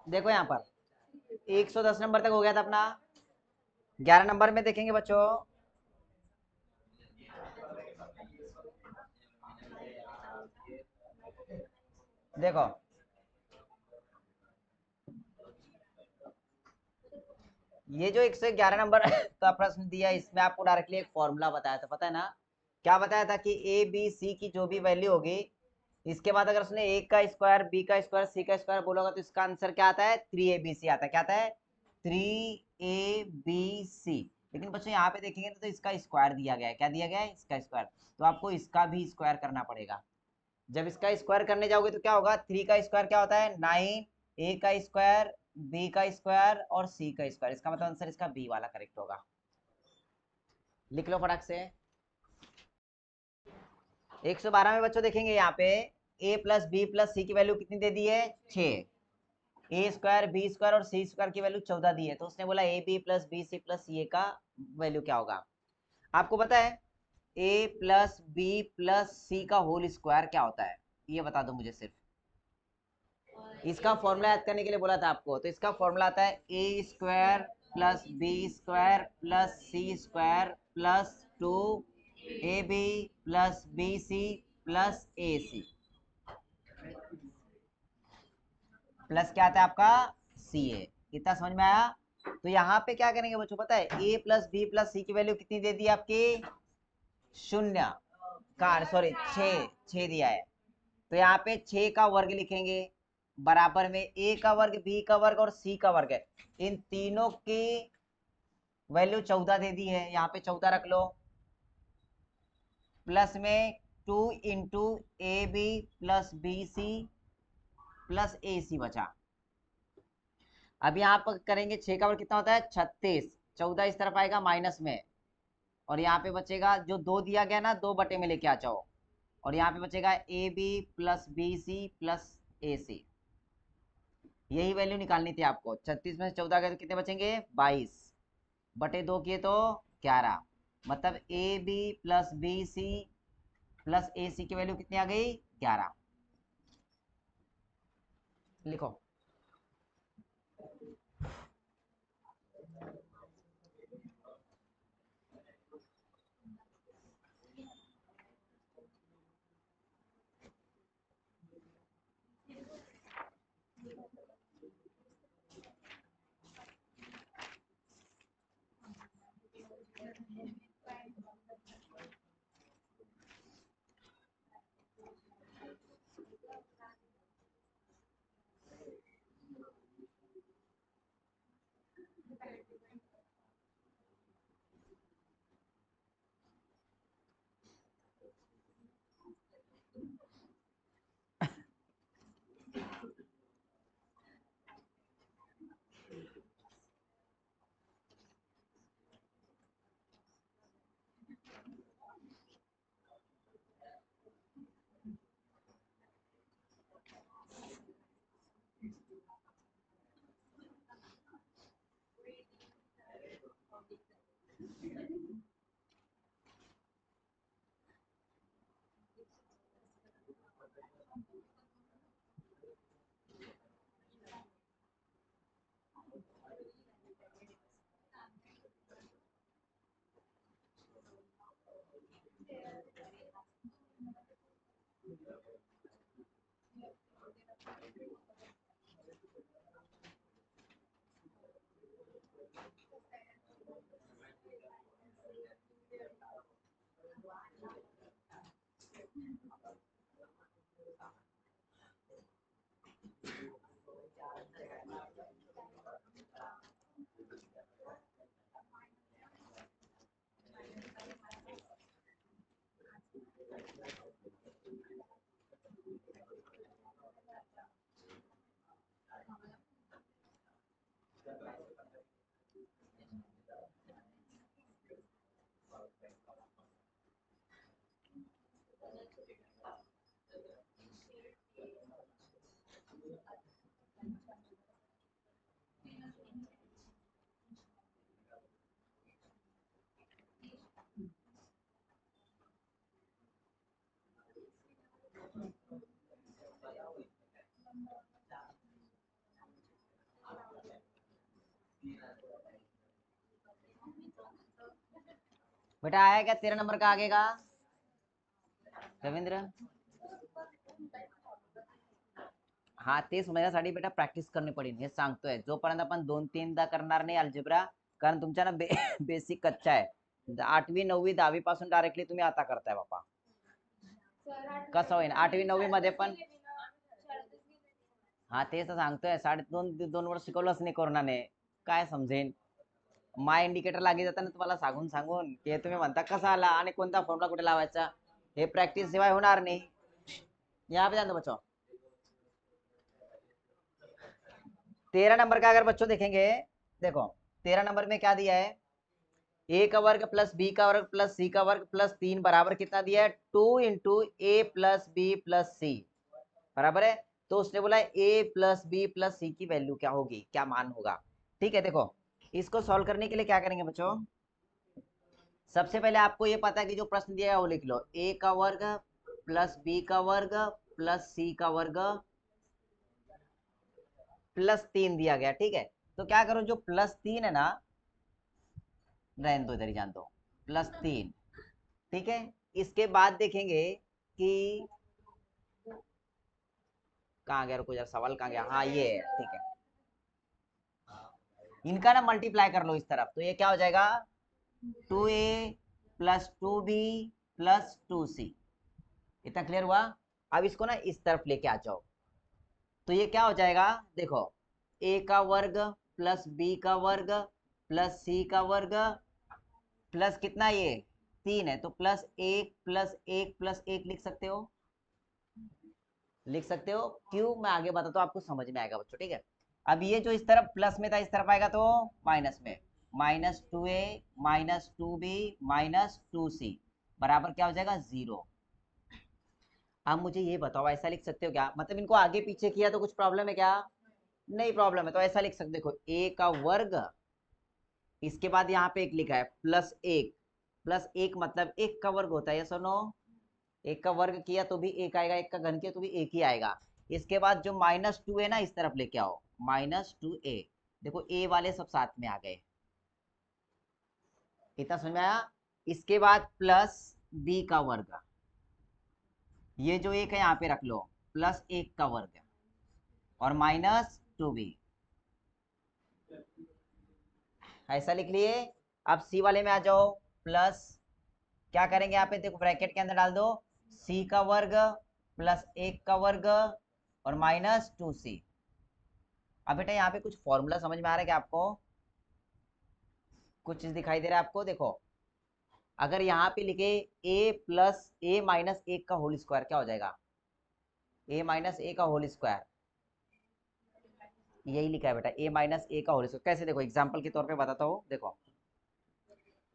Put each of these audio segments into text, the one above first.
देखो यहाँ पर 110 नंबर तक हो गया था अपना। 11 नंबर में देखेंगे बच्चों। देखो ये जो 111 नंबर का प्रश्न दिया, इसमें आपको डायरेक्टली एक फॉर्मूला बताया था, पता है ना? क्या बताया था कि ए बी सी की जो भी वैल्यू होगी, इसके बाद अगर उसने ए का स्क्वायर, बी का स्क्वायर, सी का स्क्वायर बोला होगा, तो इसका आंसर क्या आता है? 3abc आता है। क्या आता है? 3abc। लेकिन बच्चों यहाँ पे देखेंगे तो इसका स्क्वायर दिया गया है। क्या दिया गया है? इसका स्क्वायर। तो आपको इसका भी स्क्वायर करना पड़ेगा। जब इसका स्क्वायर करने जाओगे तो क्या होगा? 3 का स्क्वायर क्या होता है? 9। ए का स्क्वायर, बी का स्क्वायर और सी का स्क्वायर। इसका मतलब आंसर इसका बी वाला करेक्ट होगा। लिख लो फटाक से। 112 में बच्चों देखेंगे यहाँ पे a प्लस बी प्लस सी की वैल्यू कितनी दे दी है? 6। ए स्क्वायर, बी स्क्वायर और सी स्क्वायर की वैल्यू 14 दी है। तो उसने बोला A B plus B C plus A का वैल्यू क्या होगा? आपको पता है a plus B plus C का होल स्क्वायर क्या होता है? ये बता दो मुझे सिर्फ। इसका फॉर्मूला याद करने के लिए बोला था आपको। तो इसका फॉर्मूला आता है A square plus B square plus C square plus 2ab plus B C plus A C plus क्या आता है आपका? सी ए। कितना समझ में आया? तो यहाँ पे क्या करेंगे बच्चों, पता है ए प्लस बी प्लस सी की वैल्यू कितनी दे दी आपकी? शून्य का, सॉरी 6 दिया है। तो यहाँ पे 6 का वर्ग लिखेंगे, बराबर में ए का वर्ग, बी का वर्ग और सी का वर्ग है। इन तीनों की वैल्यू 14 दे दी है, यहाँ पे 14 रख लो। प्लस में 2 into A B plus B C plus A C बचा। अब यहाँ पर करेंगे 6 का वर्ग कितना होता है? 36। 14 इस तरफ आएगा माइनस में, और यहाँ पे बचेगा जो 2 दिया गया ना, 2 बटे में लेके आ जाओ। और यहाँ पे बचेगा A B plus B C plus A C. यही वैल्यू निकालनी थी आपको। 36 में से 14 गए तो कितने बचेंगे? 22 बटे 2 किए तो 11। मतलब A B plus B C plus A C की वैल्यू कितनी आ गई? 11। लिखो। बेटा आया क्या 13 नंबर का आगे का रविंद्र? हा तेच माझ्यासाठी बेटा प्रॅक्टिस करणी पडेल हे सांगतोय. जोपर्यंत आपण 2-3दा करणार नाही अल्जेब्रा, कारण तुमच्या ना बेसिक कच्चा आहे. 8वी 9वी 10वी पासून डायरेक्टली तुम्ही आता करताय बापा. कसं होईल 8वी 9वी मध्ये पण? हा तेच सांगतोय 2.5 वर्ष शिकवलंच नाही कोरोनाने, काय समजेन. माय इंडिकेटर लागे जातं ना तुम्हाला सांगून सांगून की तुम्ही म्हणता कसा आला आणि कोणता फॉर्म्युला कुठे लावायचा, हे प्रॅक्टिस शिवाय होणार नहीं. यहाँ पे ध्यान दो बच्चों. 13 नंबर का अगर बच्चों देखेंगे, देखो 13 नंबर में क्या दिया है, ए का वर्ग प्लस बी का वर्ग प्लस सी का वर्ग प्लस 3 बराबर कितना दिया है, 2 इंटू ए प्लस बी प्लस सी बराबर है. तो उसने बोला ए प्लस बी प्लस सी की वैल्यू क्या होगी, क्या मान होगा. ठीक है, देखो इसको सॉल्व करने के लिए क्या करेंगे बच्चों, सबसे पहले आपको ये पता है कि जो प्रश्न दिया है वो लिख लो, ए का वर्ग प्लस बी का वर्ग प्लस सी का वर्ग प्लस 3 दिया गया. ठीक है, तो क्या करो, जो प्लस 3 है ना, रहने दो इधर ही, जान दो, प्लस 3. ठीक है, इसके बाद देखेंगे कि कहाँ गया, रुको जरा सवाल कहाँ गया, हाँ ये है. ठीक है, इनका ना मल्टीप्लाई कर लो इस तरफ, तो ये क्या हो जाएगा 2a plus 2b plus 2c. इतना क्लियर हुआ. अब इसको ना इस तरफ लेके आ जाओ, तो ये क्या हो जाएगा, देखो a का वर्ग प्लस b का वर्ग प्लस c का वर्ग प्लस कितना, ये 3 है, तो प्लस 1 प्लस 1 प्लस 1 लिख सकते हो, लिख सकते हो. क्यों, मैं आगे बताता हूँ, आपको समझ में आएगा बच्चों. ठीक है, अब ये जो इस तरफ प्लस में था इस तरफ आएगा तो माइनस में, minus 2a minus 2b minus 2c बराबर क्या हो जाएगा 0. अब मुझे ये बताओ, ऐसा लिख सकते हो क्या, मतलब इनको आगे पीछे किया तो कुछ प्रॉब्लम है क्या, नहीं प्रॉब्लम है. तो ऐसा लिख सकते, देखो a का वर्ग, इसके बाद यहाँ पे एक लिखा है प्लस 1, प्लस 1 मतलब 1 का वर्ग होता है, सुनो 1 का वर्ग किया तो भी 1 आएगा, 1 का घन किया तो भी 1 ही आएगा. इसके बाद जो माइनस 2 है ना, इस तरफ लेके आओ, माइनस 2a, देखो a वाले सब साथ में आ गए. इतना समझ में आया. इसके बाद प्लस b का वर्ग, ये जो 1 है यहाँ पे रख लो, प्लस 1 का वर्ग और माइनस 2b, ऐसा लिख लिए. अब सी वाले में आ जाओ, प्लस क्या करेंगे यहाँ पे, देखो ब्रैकेट के अंदर डाल दो c का वर्ग प्लस 1 का वर्ग और माइनस 2c. अब बेटा यहाँ पे कुछ फॉर्मूला समझ में आ रहा है क्या आपको, कुछ चीज दिखाई दे रहा है आपको, देखो अगर यहाँ पे लिखे a प्लस a माइनस 1 का होल स्क्वायर क्या हो जाएगा, a माइनस a का होल स्क्वायर, यही लिखा है बेटा a माइनस a का होल स्क्वायर. कैसे, देखो एग्जांपल के तौर पे बताता हूँ, देखो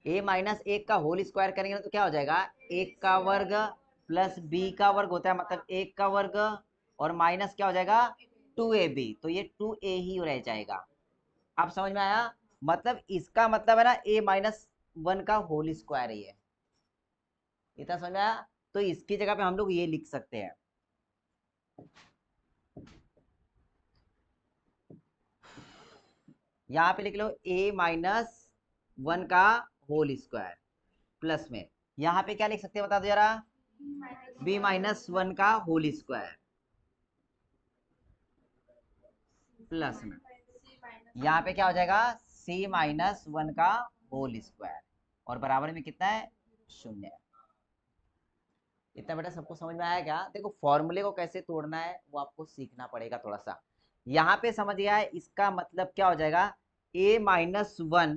a माइनस 1 का होल स्क्वायर करेंगे ना तो क्या हो जाएगा, 1 का वर्ग प्लस b का वर्ग होता है, मतलब 1 का वर्ग और माइनस क्या हो जाएगा 2ab, तो ये 2a ही रह जाएगा. आप समझ में आया, मतलब इसका मतलब है ना a माइनस 1 का होल स्क्वायर ही है. इतना समझ में आया, तो इसकी जगह पे हम लोग ये लिख सकते हैं, यहाँ पे लिख लो a माइनस 1 का होल स्क्वायर प्लस में, यहाँ पे क्या लिख सकते हैं बता दो जरा, b माइनस 1 का होल स्क्वायर प्लस में, यहाँ पे क्या हो जाएगा c माइनस 1 का होल स्क्वायर और बराबर में कितना है 0. इतना बेटा सबको समझ में आया क्या, देखो फॉर्मूले को कैसे तोड़ना है वो आपको सीखना पड़ेगा थोड़ा सा. यहाँ पे समझ गया है, इसका मतलब क्या हो जाएगा a minus 1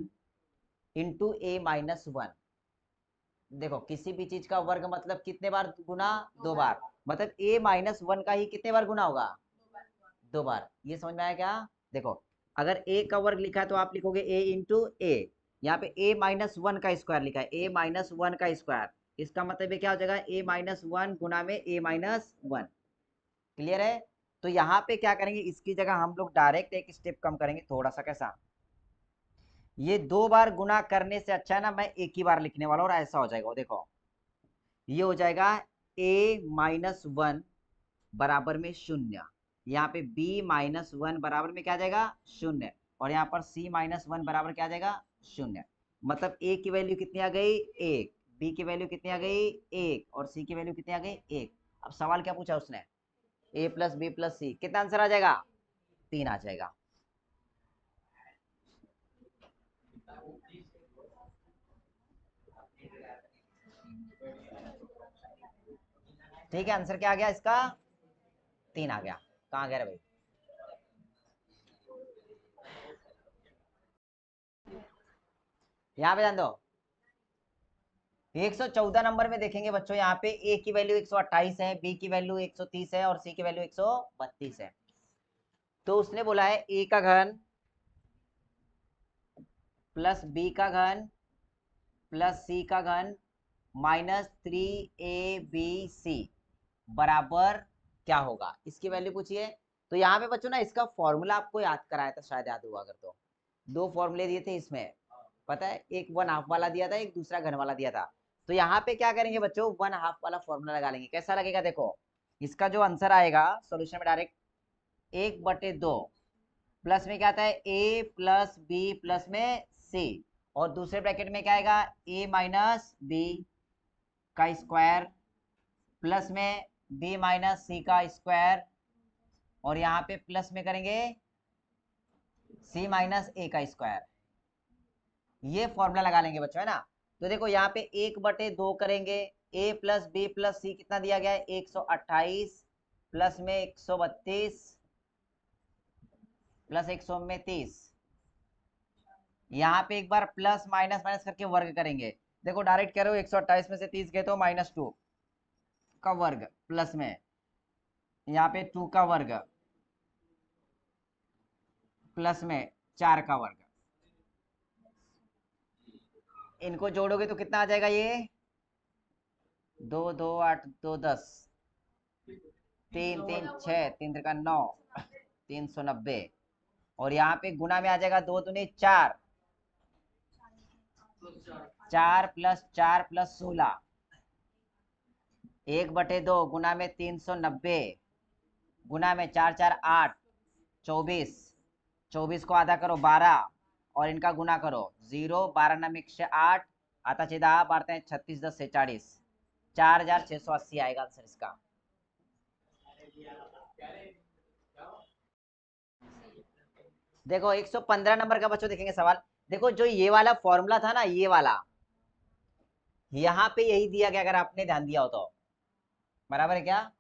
into a minus 1. देखो किसी भी चीज का वर्ग मतलब कितने बार गुना, 2 बार, मतलब a माइनस 1 का ही कितने बार गुना होगा, 2 बार. ये समझ में आया क्या, देखो अगर a का वर्ग लिखा है तो आप लिखोगे a इंटू a, यहाँ पे a माइनस 1 का स्क्वायर लिखा है, a माइनस 1 का स्क्वायर, इसका मतलब ये क्या हो जाएगा a माइनस 1 गुना में a माइनस 1. क्लियर है. तो यहाँ पे क्या करेंगे, इसकी जगह हम लोग डायरेक्ट एक स्टेप कम करेंगे थोड़ा सा. कैसा, ये 2 बार गुना करने से अच्छा है ना मैं एक ही बार लिखने वाला हूँ, और ऐसा हो जाएगा, देखो ये हो जाएगा a माइनस 1 बराबर में 0, यहाँ पे b माइनस 1 बराबर में क्या आ जाएगा 0, और यहाँ पर c माइनस 1 बराबर क्या आ जाएगा 0. मतलब a की वैल्यू कितनी आ गई 1, बी की वैल्यू कितनी आ गई 1 और सी की वैल्यू कितनी आ गई 1। अब सवाल क्या पूछा उसने, a प्लस बी प्लस सी, कितना आंसर आ जाएगा 3 आ जाएगा। ठीक है, आंसर क्या आ गया इसका 3 आ गया। कहाँ गया रे भाई, यहाँ पे ध्यान दो। 114 नंबर में देखेंगे बच्चों, यहाँ पे ए की वैल्यू 128 है, बी की वैल्यू 130 है और सी की वैल्यू 132 है। तो उसने बोला है ए का घन प्लस बी का घन प्लस सी का घन माइनस 3ab बराबर क्या होगा, इसकी वैल्यू पूछिए। तो यहाँ पे बच्चों ना इसका फॉर्मूला आपको याद कराया था, शायद याद हुआ अगर तो। दो फॉर्मूले दिए थे इसमें, पता है, एक 1/2 वाला दिया था, एक दूसरा घन वाला दिया था। तो यहाँ पे क्या करेंगे बच्चों, 1/2 वाला फॉर्मूला लगा लेंगे। कैसा लगेगा देखो, इसका जो आंसर आएगा सोल्यूशन में डायरेक्ट 1/2 प्लस में क्या आता है a प्लस बी प्लस में c, और दूसरे ब्रैकेट में क्या आएगा a माइनस बी का स्क्वायर प्लस में b माइनस सी का स्क्वायर, और यहाँ पे प्लस में करेंगे c माइनस a का स्क्वायर। ये फॉर्मूला लगा लेंगे बच्चों, है ना। तो देखो यहाँ पे 1/2 करेंगे, a प्लस बी प्लस सी कितना दिया गया है 128 प्लस में 132 प्लस 129। यहाँ पे एक बार प्लस माइनस माइनस करके वर्ग करेंगे। देखो डायरेक्ट कह रहे हो 128 में से 30 गए तो -2 का वर्ग प्लस में यहाँ पे 2 का वर्ग प्लस में 4 का वर्ग, इनको जोड़ोगे तो कितना आ जाएगा ये 2 2 8 2 10 3 3 6 3 का 9 390, और यहाँ पे गुना में आ जाएगा 2 दूनी 4 4 प्लस 4 प्लस 16 1/2 गुना में 390 गुना में 4 4 8 24 24 को आधा करो 12 और इनका गुना करो 0 12 नम 108 आता सीधा आप बारते हैं 36 10 से 40 4680 आएगा आंसर इसका। देखो 115 नंबर का बच्चों देखेंगे सवाल। देखो जो ये वाला फॉर्मूला था ना, ये वाला यहाँ पे यही दिया गया, अगर आपने ध्यान दिया हो तो, बराबर है क्या।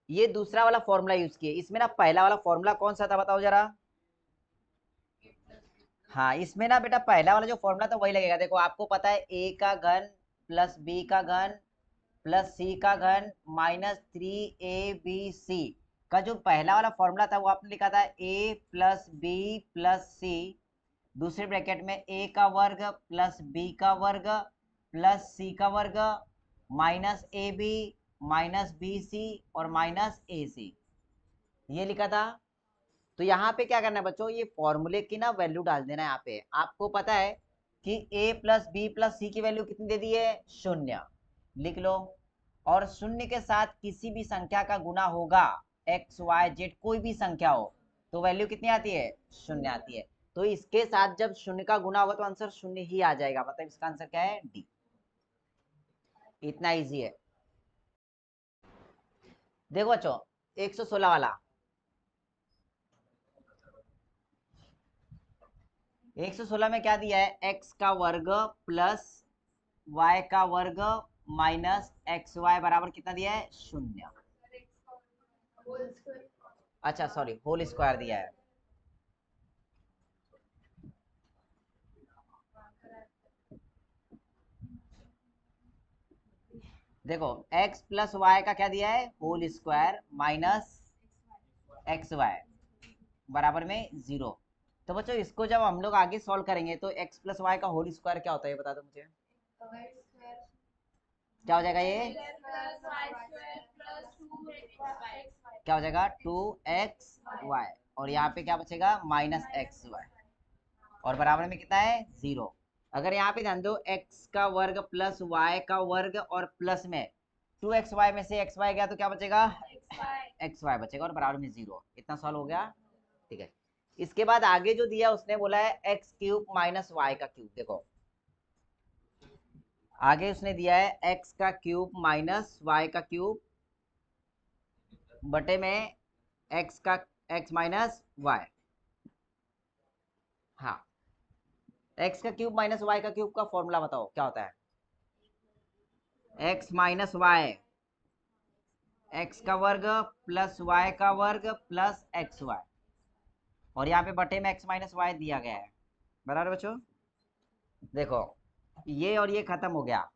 ये दूसरा वाला फॉर्मूला यूज किए, इसमें ना पहला वाला फॉर्मूला कौन सा था बताओ जरा। हाँ इसमें ना बेटा पहला वाला जो फॉर्मूला था वही लगेगा। देखो आपको पता है a का घन प्लस b का घन प्लस c का घन -3abc का जो पहला वाला फॉर्मूला था वो आपने लिखा था a प्लस बी प्लस सी, दूसरे ब्रैकेट में a का वर्ग प्लस b का वर्ग प्लस c का वर्ग माइनस ab माइनस bc और माइनस ac, ये लिखा था। तो यहाँ पे क्या करना है बच्चों, ये फॉर्मूले की ना वैल्यू डाल देना है। यहाँ पे आपको पता है कि a प्लस बी प्लस सी की वैल्यू कितनी दे दी है 0, लिख लो। और 0 के साथ किसी भी संख्या का गुना होगा x y z कोई भी संख्या हो तो वैल्यू कितनी आती है 0 आती है। तो इसके साथ जब 0 का गुना होगा तो आंसर 0 ही आ जाएगा, मतलब इसका आंसर क्या है डी। इतना इजी है। देखो बच्चों 116 वाला, 116 में क्या दिया है x का वर्ग प्लस y का वर्ग माइनस एक्स वाई बराबर कितना दिया है 0। अच्छा सॉरी होल स्क्वायर दिया है। देखो x प्लस वाई का क्या दिया है whole square minus X Y बराबर में 0। तो बच्चों इसको जब हम लोग आगे सॉल्व करेंगे तो x प्लस वाई का होल स्क्वायर क्या होता है ये बता दो मुझे, क्या हो जाएगा ये क्या हो जाएगा 2xy, और यहाँ पे क्या बचेगा -xy, और बराबर में कितना है 0। अगर यहाँ पे ध्यान दो x का वर्ग प्लस y का वर्ग और प्लस में 2xy में से xy गया तो क्या बचेगा xy बचेगा और बराबर में 0। इतना सॉल्व हो गया, ठीक है। इसके बाद आगे जो दिया उसने बोला है x³ माइनस वाई का क्यूब। देखो आगे उसने दिया है एक्स का क्यूब माइनस वाई का क्यूब बटे में एक्स माइनस वाई। हाँ, एक्स का क्यूब माइनस वाई का क्यूब का फॉर्मूला बताओ क्या होता है। एक्स माइनस वाई, एक्स का वर्ग प्लस वाई का वर्ग प्लस एक्स वाई, और यहाँ पे बटे में एक्स माइनस वाई दिया गया है। बराबर बच्चों, देखो ये और ये खत्म हो गया,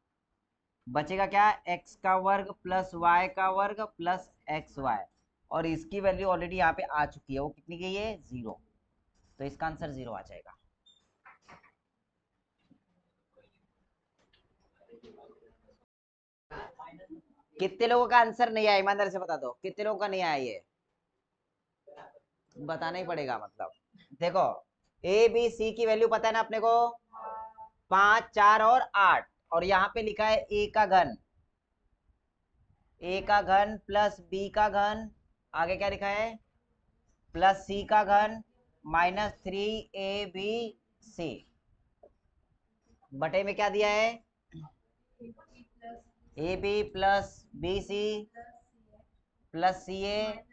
बचेगा क्या, एक्स का वर्ग प्लस वाई का वर्ग प्लस एक्स वाई, और इसकी वैल्यू ऑलरेडी यहाँ पे आ चुकी है, वो कितनी गई है, 0। तो इसका आंसर 0 आ जाएगा। कितने लोगों का आंसर नहीं आया, ईमानदारी से बता दो, कितने लोगों का नहीं आया, ये बताना ही पड़ेगा। मतलब देखो, ए बी सी की वैल्यू पता है ना अपने को, 5, 4 और 8, और यहाँ पे लिखा है ए का घन, ए का घन प्लस बी का घन, आगे क्या लिखा है, प्लस सी का घन माइनस 3ab बटे में क्या दिया है, A B plus B C plus C A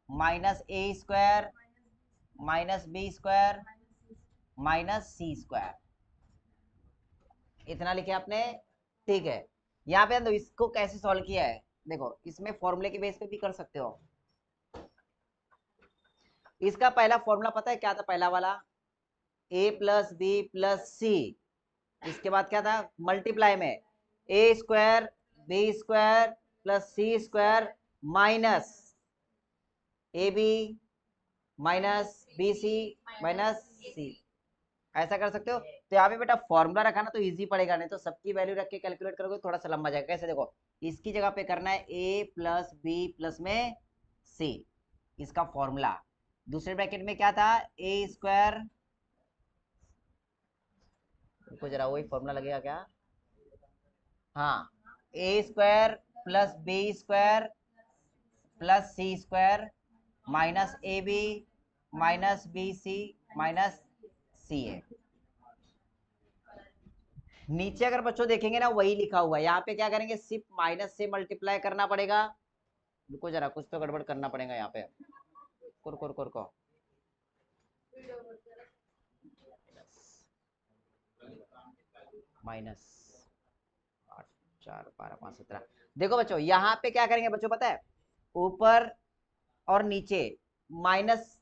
minus A square minus B square minus C square, इतना लिखे आपने। ठीक है, यहाँ पे तो इसको कैसे सॉल्व किया है, देखो इसमें फॉर्मूले के बेस पे भी कर सकते हो। इसका पहला फॉर्मूला पता है क्या था, पहला वाला a plus B plus C, इसके बाद क्या था, मल्टीप्लाई में A square B square plus C square minus A B minus B C minus C, ऐसा कर सकते हो। तो यहाँ पे बेटा फॉर्मूला रखा ना तो इजी पड़ेगा, नहीं तो सबकी वैल्यू रख के कैलकुलेट करोगे थोड़ा सा लंबा जाएगा। कैसे, देखो इसकी जगह पे करना है a प्लस बी प्लस में c, इसका फॉर्मूला। दूसरे ब्रैकेट में क्या था, ए स्क्वायर, रुको जरा वही फॉर्मूला लगेगा क्या, हाँ, A square plus B square plus C square minus A B minus B C minus C A. नीचे अगर बच्चों देखेंगे ना वही लिखा हुआ है, यहाँ पे क्या करेंगे, सिर्फ माइनस से मल्टीप्लाई करना पड़ेगा। रुको जरा, कुछ तो गड़बड़ करना पड़ेगा यहाँ पे, कुर कुर कुर को माइनस 8, 4, 12, 5, 17। देखो बच्चों यहाँ पे क्या करेंगे बच्चों, पता है, ऊपर और नीचे माइनस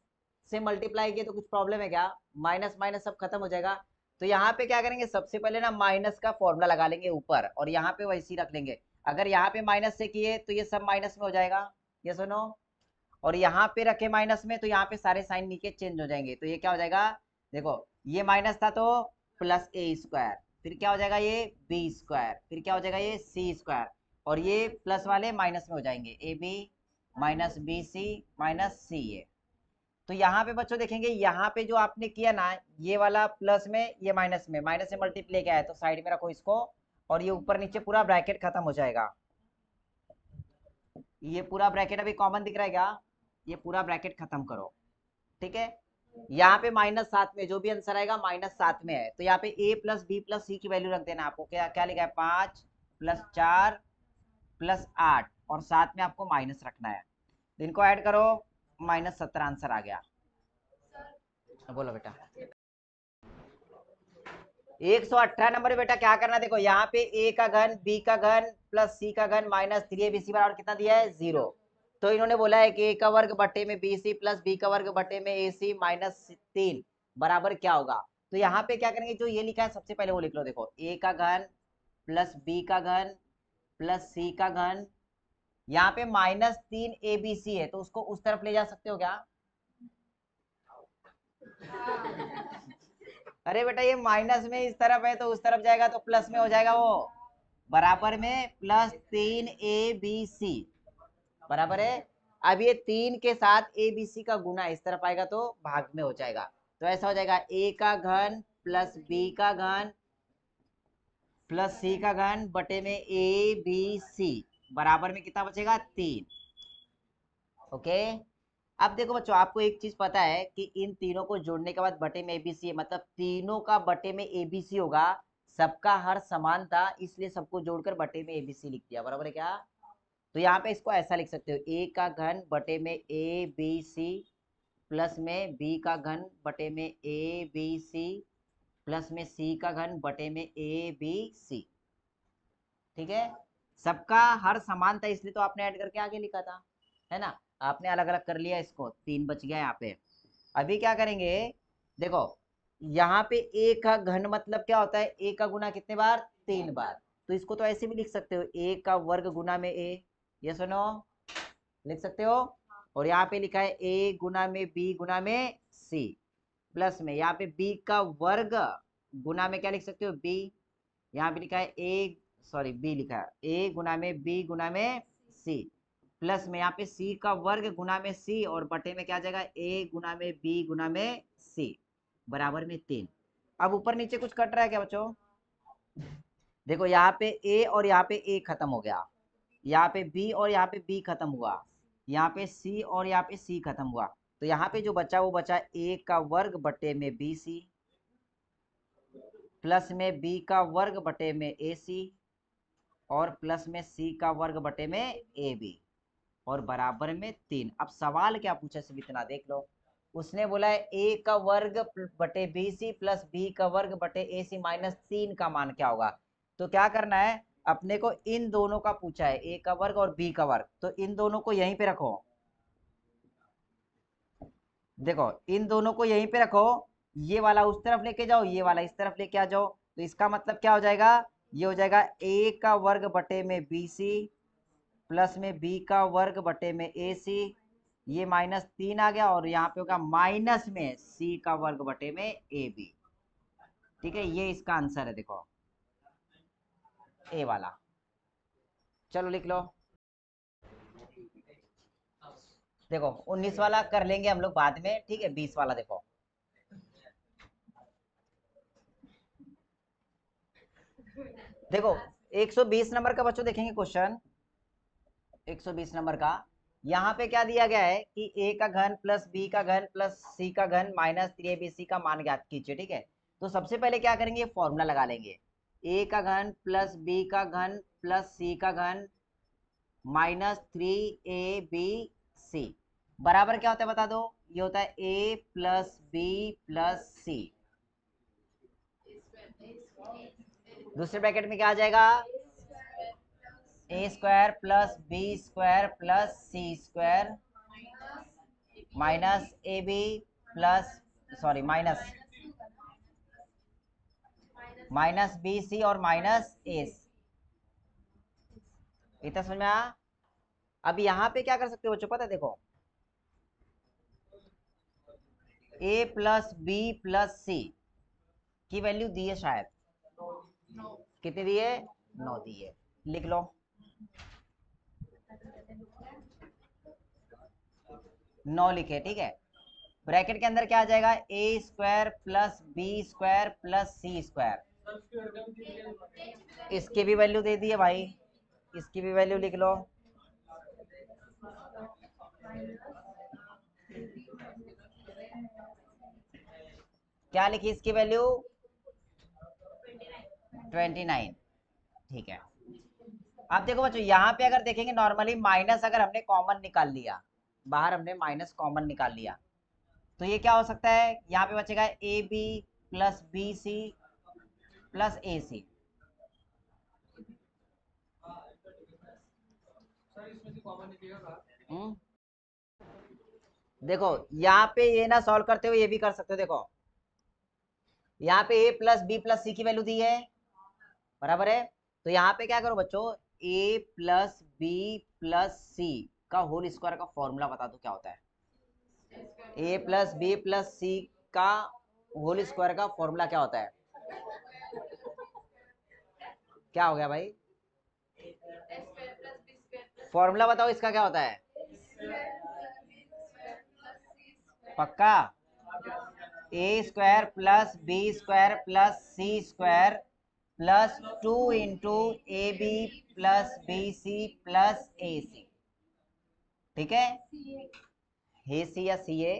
से मल्टीप्लाई किए तो कुछ प्रॉब्लम है क्या, माइनस माइनस सब खत्म हो जाएगा। तो यहाँ पे क्या करेंगे, सबसे पहले ना माइनस का फॉर्मूला लगा लेंगे ऊपर, और यहाँ पे वैसे ही रख लेंगे। अगर यहाँ पे माइनस से किए तो ये सब माइनस में हो जाएगा, ये सुनो, और यहाँ पे रखे माइनस में तो यहाँ पे सारे साइन नीचे चेंज हो जाएंगे। तो ये क्या हो जाएगा, देखो ये माइनस था तो प्लस ए स्क्वायर, फिर क्या हो जाएगा ये बी स्क्वायर, फिर क्या हो जाएगा ये सी स्क्वायर, और ये प्लस वाले माइनस में हो जाएंगे, A B minus B C minus C A. तो यहाँ पे बच्चों देखेंगे, यहाँ पे जो आपने किया ना, ये वाला प्लस में ये माइनस से मल्टीप्लाई किया है, तो साइड में रखो इसको, और ये ऊपर नीचे पूरा ब्रैकेट खत्म हो जाएगा। ये पूरा ब्रैकेट अभी कॉमन दिख रहा है क्या, ये पूरा ब्रैकेट खत्म करो। ठीक है, यहाँ पे -7 में जो भी आंसर आएगा -7 में है, तो यहाँ पे ए प्लस बी प्लस सी की वैल्यू रख देना। आपको क्या क्या लिखा है, 5 प्लस 4 प्लस 8, और साथ में आपको माइनस रखना है। इनको ऐड करो, -17 आंसर आ गया। बोलो बेटा, 118 नंबर बेटा क्या करना है, देखो यहाँ पे ए का घन बी का घन प्लस सी का घन माइनस 3abc बराबर कितना दिया है, 0। तो इन्होंने बोला है कि ए का वर्ग बटे में बी सी प्लस बी का वर्ग बटे में ए सी माइनस 3 बराबर क्या होगा। तो यहाँ पे क्या करेंगे, जो ये लिखा है सबसे पहले वो लिख लो। देखो ए का घन प्लस बी का घन प्लस सी का घन, यहाँ पे -3abc है तो उसको उस तरफ ले जा सकते हो क्या। अरे बेटा ये माइनस में इस तरफ है तो उस तरफ जाएगा तो प्लस में हो जाएगा, वो बराबर में +3abc बराबर है। अब ये 3 के साथ abc का गुना इस तरफ आएगा तो भाग में हो जाएगा। तो ऐसा हो जाएगा a का घन प्लस b का घन प्लस c का घन बटे में abc बराबर में कितना बचेगा, 3। ओके, अब देखो बच्चों आपको एक चीज पता है कि इन तीनों को जोड़ने के बाद बटे में एबीसी है, मतलब तीनों का बटे में एबीसी होगा, सबका हर समान था इसलिए सबको जोड़कर बटे में ABC लिख दिया, बराबर है क्या? तो यहाँ पे इसको ऐसा लिख सकते हो, A का घन बटे में ABC प्लस में B का घन बटे में ABC प्लस में C का घन बटे में ABC। ठीक है, सबका हर समान था इसलिए तो आपने ऐड करके आगे लिखा था, है ना? आपने अलग अलग कर लिया, इसको 3 बच गया यहाँ पे। अभी क्या करेंगे, देखो यहाँ पे A का घन मतलब क्या होता है, A का गुना कितने बार? 3 बार। तो इसको तो ऐसे भी लिख सकते हो, A का वर्ग गुना में A, ये सुनो लिख सकते हो। और यहाँ पे लिखा है A गुना में B गुना में C प्लस में यहाँ पे B का वर्ग गुना में क्या लिख सकते हो, B। यहाँ पे लिखा है B लिखा है A गुना में B गुना में C प्लस में यहाँ पे C का वर्ग गुना में C और बटे में क्या आ जाएगा, A गुना में B गुना में C बराबर में 3। अब ऊपर नीचे कुछ कट रहा है क्या बच्चों? देखो यहाँ पे A और यहाँ पे A खत्म हो गया, यहाँ पे B और यहाँ पे B खत्म हुआ, यहाँ पे C और यहाँ पे C खत्म हुआ। तो यहाँ पे जो बचा वो बचा A का वर्ग बटे में BC प्लस में B का वर्ग बटे में AC और प्लस में C का वर्ग बटे में AB और बराबर में 3। अब सवाल क्या पूछा सिर्फ इतना देख लो, उसने बोला है A का वर्ग बटे BC प्लस B का वर्ग बटे AC माइनस 3 का मान क्या होगा। तो क्या करना है, अपने को इन दोनों का पूछा है, A का वर्ग और B का वर्ग, तो इन दोनों को यहीं पे रखो। देखो इन दोनों को यहीं पे रखो, ये वाला उस तरफ लेके जाओ, ये वाला इस तरफ लेके आ जाओ। तो इसका मतलब क्या हो जाएगा, ये हो जाएगा A का वर्ग बटे में BC प्लस में B का वर्ग बटे में AC, ये माइनस 3 आ गया और यहाँ पे होगा माइनस में C का वर्ग बटे में AB। ठीक है, ये इसका आंसर है, देखो A वाला। चलो लिख लो। देखो 19 वाला कर लेंगे हम लोग बाद में, ठीक है। 20 वाला देखो, देखो 120 नंबर का बच्चों देखेंगे क्वेश्चन, 120 नंबर का। यहाँ पे क्या दिया गया है कि A का घन प्लस B का घन प्लस C का घन माइनस 3ABC का मान ज्ञात कीजिए। ठीक है, तो सबसे पहले क्या करेंगे, फॉर्मूला लगा लेंगे। A का घन प्लस B का घन प्लस C का घन माइनस 3ABC बराबर क्या होता है बता दो, ये होता है A plus B plus C। दूसरे ब्रैकेट में क्या आ जाएगा, A square plus B square plus C square minus AB plus minus BC और माइनस A। इतना समझ में आया? अब यहाँ पे क्या कर सकते हो बच्चों, पता है, देखो A plus B plus C की वैल्यू दी है शायद, कितनी दी है, 9 दी है। लिख लो, 9 लिखे, ठीक है। ब्रैकेट के अंदर क्या आ जाएगा, A square plus B square plus C square, इसकी भी वैल्यू दे दी है भाई, इसकी भी वैल्यू लिख लो। क्या लिखी इसकी वैल्यू, 29। ठीक है, अब देखो बच्चों यहाँ पे अगर देखेंगे नॉर्मली माइनस अगर हमने कॉमन निकाल लिया, बाहर हमने माइनस कॉमन निकाल लिया, तो ये क्या हो सकता है, यहाँ पे बचेगा AB plus BC plus AC। देखो यहाँ पे ये ना सॉल्व करते हुए ये भी कर सकते हो, देखो यहाँ पे A plus B plus C की वैल्यू दी है, बराबर है। तो यहाँ पे क्या करो बच्चों, A plus B plus C का होल स्क्वायर का फॉर्मूला बता दो क्या होता है। A plus B plus C का होल स्क्वायर का फॉर्मूला क्या होता है, क्या हो गया भाई, फॉर्मूला बताओ इसका क्या होता है, पक्का, A square plus B square plus C square plus 2 into AB plus BC plus AC। ठीक है, हे सी या सी ए,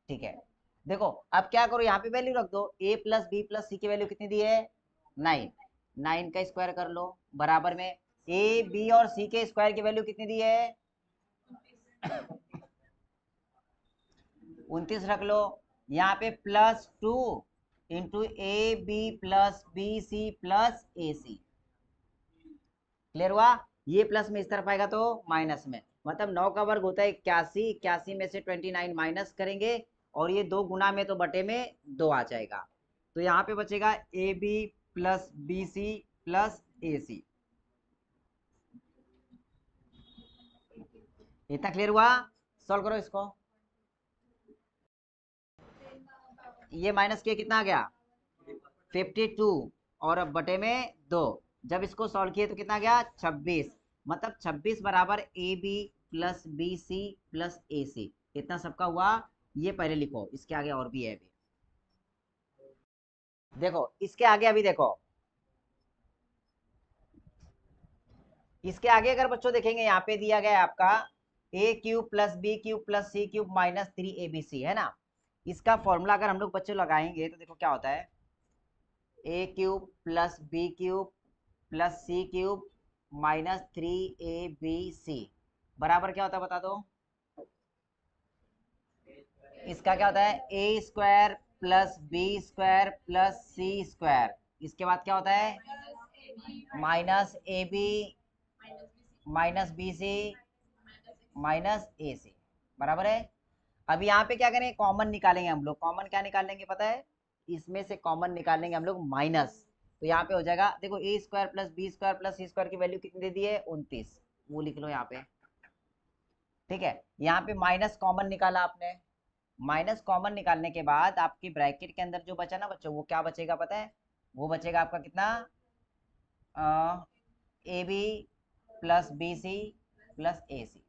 ठीक है। देखो अब क्या करो, यहाँ पे वैल्यू रख दो, A plus B plus C की वैल्यू कितनी दी है, 9। 9 का स्क्वायर कर लो बराबर में ए बी और सी के स्क्वायर की वैल्यू कितनी दी है 29 रख लो। यहाँ पे +2 into A B plus B C plus A C. Clear हुआ? ये प्लस में इस तरफ आएगा तो माइनस में, मतलब 9 का वर्ग होता है 81, 81 में से 29 माइनस करेंगे और ये 2 गुना में तो बटे में 2 आ जाएगा। तो यहाँ पे बचेगा A B plus B C plus A C. इतना क्लियर हुआ? सॉल्व करो इसको। ये माइनस किया कितना आ गया 52 और अब बटे में 2। जब इसको सॉल्व किए तो कितना गया 26, मतलब 26 बराबर A B plus B C plus A C. इतना सबका हुआ। ये पहले लिखो, इसके आगे और भी है अभी। देखो इसके आगे अभी देखो, इसके आगे अगर बच्चों देखेंगे यहाँ पे दिया गया है आपका A cube plus B cube plus C cube minus 3abc है ना। इसका फॉर्मूला अगर हम लोग बच्चों लगाएंगे तो देखो क्या होता है A cube plus B cube plus C cube minus 3abc बराबर क्या होता है बता दो। इसका क्या होता है A square plus B square plus C square. इसके बाद क्या होता है minus A B minus B C minus A C बराबर है। अब यहाँ पे क्या करेंगे कॉमन निकालेंगे हम लोग। कॉमन क्या निकालेंगे पता है, इसमें से कॉमन निकालेंगे हम लोग माइनस। तो यहाँ पे हो जाएगा देखो A square plus B square plus C square की वैल्यू कितनी दे दी है 29, वो लिख लो यहाँ पे। ठीक है, यहाँ पे माइनस कॉमन निकाला आपने। माइनस कॉमन निकालने के बाद आपके ब्रैकेट के अंदर जो बचा ना बच्चों, वो क्या बचेगा पता है, वो बचेगा आपका कितना A B plus B C plus A C.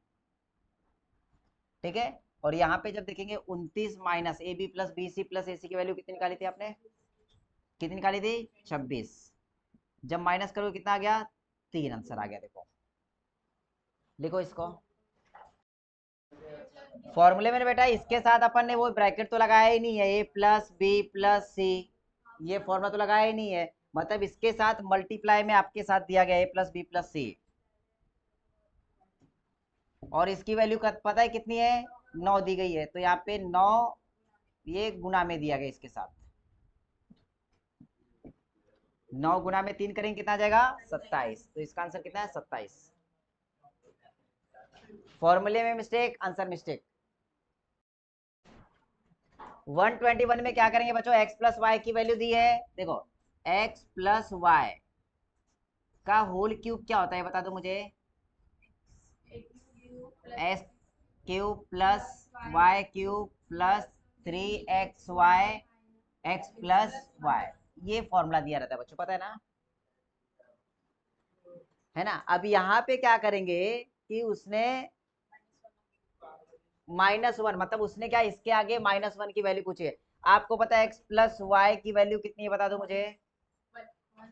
ठीक है, और यहाँ पे जब देखेंगे 29 minus A B plus B C plus A C की वैल्यू कितनी निकाली थी आपने, कितनी निकाली थी 26। जब माइनस करोगे कितना आ गया 3 आंसर आ गया। देखो लिखो इसको फॉर्मूले में बेटा, इसके साथ अपन ने वो ब्रैकेट तो लगाया ही नहीं है ए प्लस बी प्लस सी, ये फॉर्मूला तो लगाया ही नहीं है। मतलब इसके साथ मल्टीप्लाई में आपके साथ दिया गया ए प्लस बी प्लस सी, और इसकी वैल्यू पता है कितनी है 9 दी गई है। तो यहाँ पे 9 ये गुना में दिया गया इसके साथ। 9 गुना में 3 करेंगे कितना आ जाएगा 27। तो इसका आंसर कितना है 27। फॉर्मूले में मिस्टेक, आंसर मिस्टेक। 121 में क्या करेंगे बच्चों, x प्लस वाई की वैल्यू दी है। देखो x प्लस वाई का होल क्यूब क्या होता है बता दो मुझे, X cube plus Y cube plus 3xy x plus Y. ये फॉर्मूला दिया रहता है बच्चों, पता है ना, है ना। अब यहाँ पे क्या करेंगे कि उसने -1, मतलब उसने क्या इसके आगे -1 की वैल्यू पूछी है। आपको पता है x प्लस वाई की वैल्यू कितनी है बता दो मुझे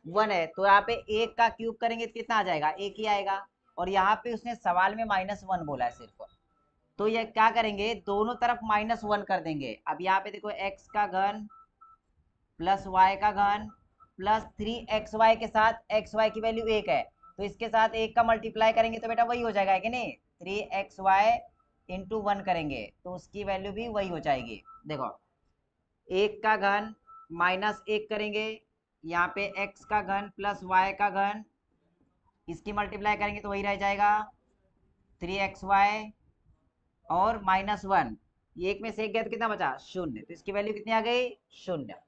1 है। तो यहाँ पे 1 का क्यूब करेंगे तो कितना आ जाएगा 1 ही आएगा। और यहाँ पे उसने सवाल में -1 बोला है सिर्फ, तो ये क्या करेंगे दोनों तरफ -1 कर देंगे। अब यहाँ पे देखो x का घन प्लस y का घन प्लस 3xy के साथ xy की वैल्यू 1 है, तो इसके साथ 1 का मल्टीप्लाई करेंगे तो बेटा वही हो जाएगा कि नहीं, 3xy इंटू 1 करेंगे तो उसकी वैल्यू भी वही हो जाएगी। देखो 1 का घन -1 करेंगे, यहाँ पे x का घन प्लस y का घन, इसकी मल्टीप्लाई करेंगे तो वही रह जाएगा 3xy और -1, एक में से एक गया तो कितना बचा 0, तो इसकी वैल्यू कितनी आ गई 0।